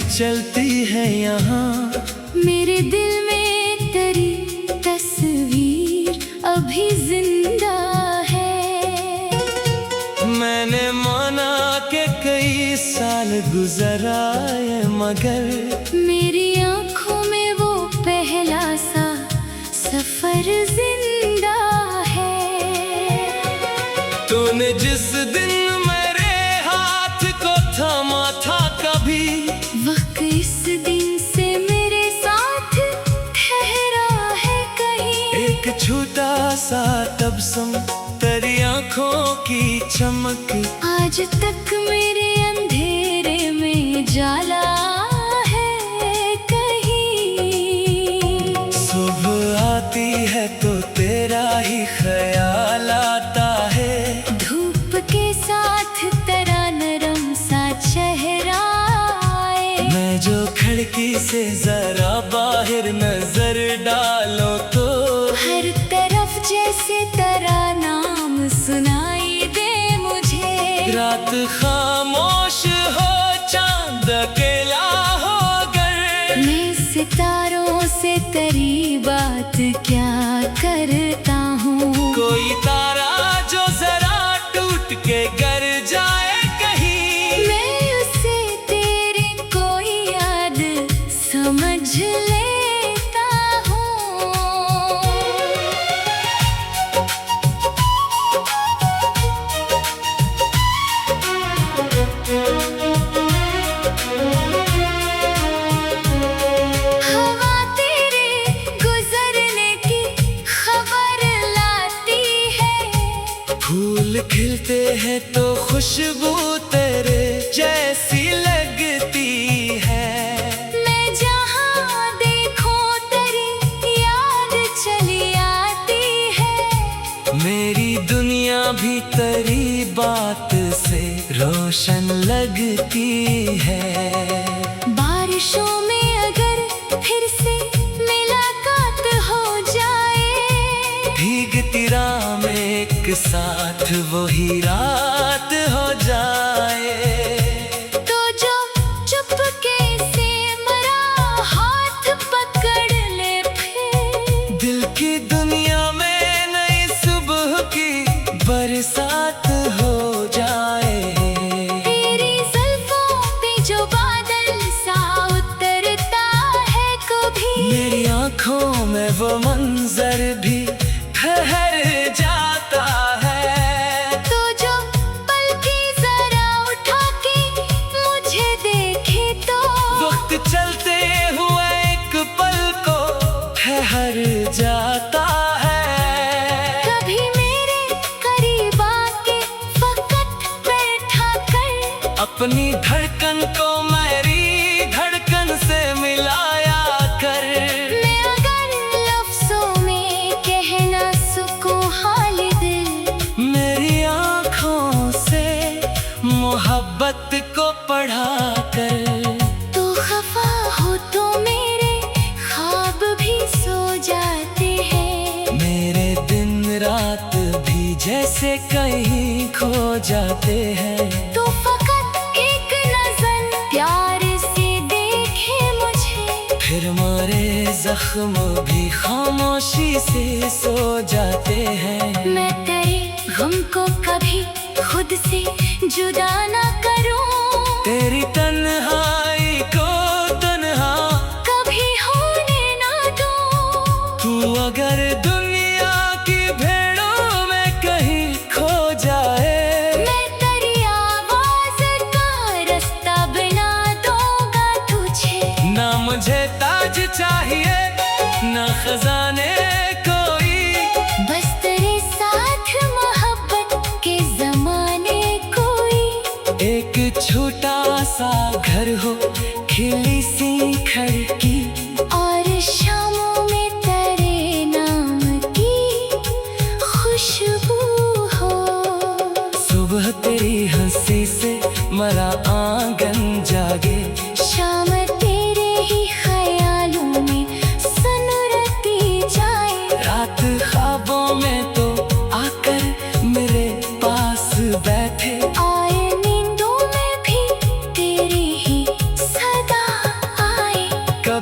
चलती है यहाँ। मेरे दिल में तेरी तस्वीर अभी जिंदा है। मैंने माना कि कई साल गुजर आए, मगर मेरी आँखों में वो पहला सा सफर जिंदा है। तूने जिस दिन मेरे हाथ को थामा था, कभी वक्त इस दिन से मेरे साथ ठहरा है कहीं। एक छोटा सा तबसम, तेरी आँखों की चमक, आज तक मेरे अंधेरे में जाला है कहीं। सुबह आती है तो तेरा ही ख्याल आता है। धूप के साथ तेरा नरम सा चेहरा आए। मैं जो खिड़की से जरा बाहर नजर डालो तो हर तरफ जैसे तेरा नाम सुनाई दे मुझे। रात खामोश हो, चांद अकेला हो, गर मैं सितारों से तेरी बात क्या करता हूँ। कोई तारा जो जरा टूट के गर जाए कहीं, मैं उसे तेरी कोई याद समझ लेता हूँ। हवा तेरे गुजरने की खबर लाती है। फूल खिलते हैं तो खुशबू तेरे जैसी लगती है। मैं जहाँ देखूं तेरी याद चली आती है। मेरी दुनिया भी तेरी बात से रोशन लगती है। बारिशों में अगर फिर से मुलाकात हो जाए, भीगती राह में एक साथ वही रात हो जाए, तो जो चुपके से मरा हाथ पकड़ ले फिर। दिल की दुनिया में नई सुबह की बरसात हो जाए। तेरी जुल्फों पे जो बादल सा उतरता है कभी, मेरी आँखों में वो मंजर भी ठहर जाता है। तो जो पलकी जरा उठा के मुझे देखे तो वक्त चलते हुए एक पल को ठहर जाता है। कभी मेरे करीब आके वक्त बैठा कर, अपनी धड़कन को मेरी धड़कन से मिलाया कर। मैं अगर लफ्जों में कह ना सकूं हाल दिल, मेरी आँखों से मोहब्बत को पढ़ा कर। तो खफा हो तो मेरे ख्वाब भी सो जाते हैं। मेरे दिन रात भी जैसे कहीं खो जाते हैं। तो फकत एक नजर प्यार से देखे मुझे, फिर मारे जख्म भी खामोशी से सो जाते हैं। मैं तेरे गम को कभी खुद से जुदा ना करूं। तेरी तन्हाई को तन्हा कभी होने ना दूं। तू अगर दुनिया की भेड़ों में कहीं खो जाए, मैं तेरी आवाज का रास्ता बना दूंगा तुझे। ना मुझे ताज चाहिए ना खजाने कोई, बस तेरे साथ मोहब्बत के जमाने कोई। एक छोटा सा घर हो, खिली सी खिड़की, और शामों में तेरे नाम की खुशबू हो। सुबह तेरी हंसी से मरा आंगन जागे। शाम तेरे ही ख्यालों में सुनरती जाए। रात ख्वाबों में तो आकर मेरे पास बैठे। आए नींदों में भी तेरी ही सदा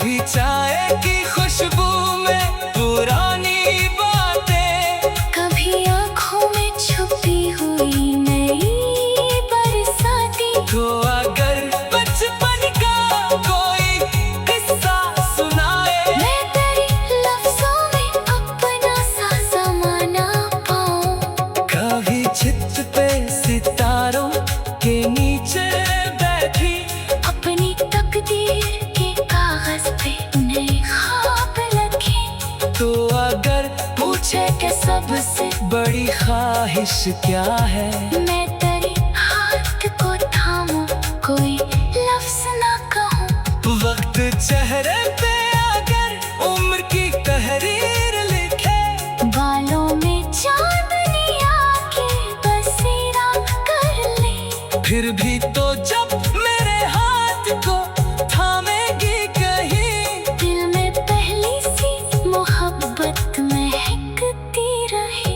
कभी चाय की खुशबू में पुरानी बातें, कभी आँखों में छुपी हुई नई बरसाती। तो अगर बचपन का कोई किस्सा सुनाए, मैं तेरे लफ्जों में अपना सा ज़माना पाऊं। कभी छत पे सितारों के नीचे बैठी, अपनी तकदीर के कागज पे नए ख्वाब लिखे। तो अगर पूछे कि सबसे बड़ी ख्वाहिश क्या है, मैं तेरे हाथ को थामूं, कोई लफ्ज ना कहूं। वक्त चेहरे पे अगर उम्र की तहरीर लिखे, बालों में चांदनी आके बसेरा कर ले। फिर भी तो जब मेरे हाथ को थामेगी कहीं, दिल में पहली सी मोहब्बत महकती रहे।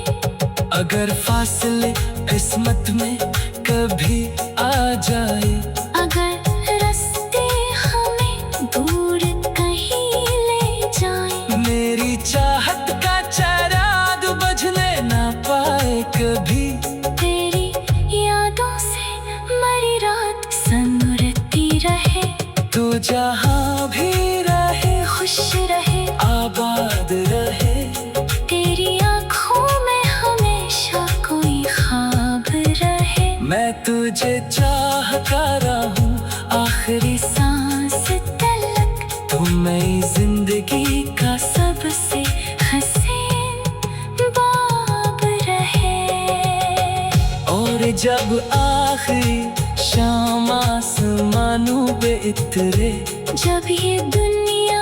अगर फासले किस्मत में कभी आ जाए, अगर रास्ते हमें दूर कहीं ले जाएं, मेरी चाहत का चिराग बुझने ना पाए कभी, तेरी यादों से मरी रात संगरती रहे। तो जहाँ भी रहे खुश रहे, आबाद रहे, तेरी आँखों में हमेशा कोई ख्वाब रहे। मैं तुझे चाहता रहूं आखिरी सांस तलक, तू मेरी जिंदगी का सबसे हसीन बाब रहे। और जब आखिरी शाम आसमानों पे इतरे, जब ये दुनिया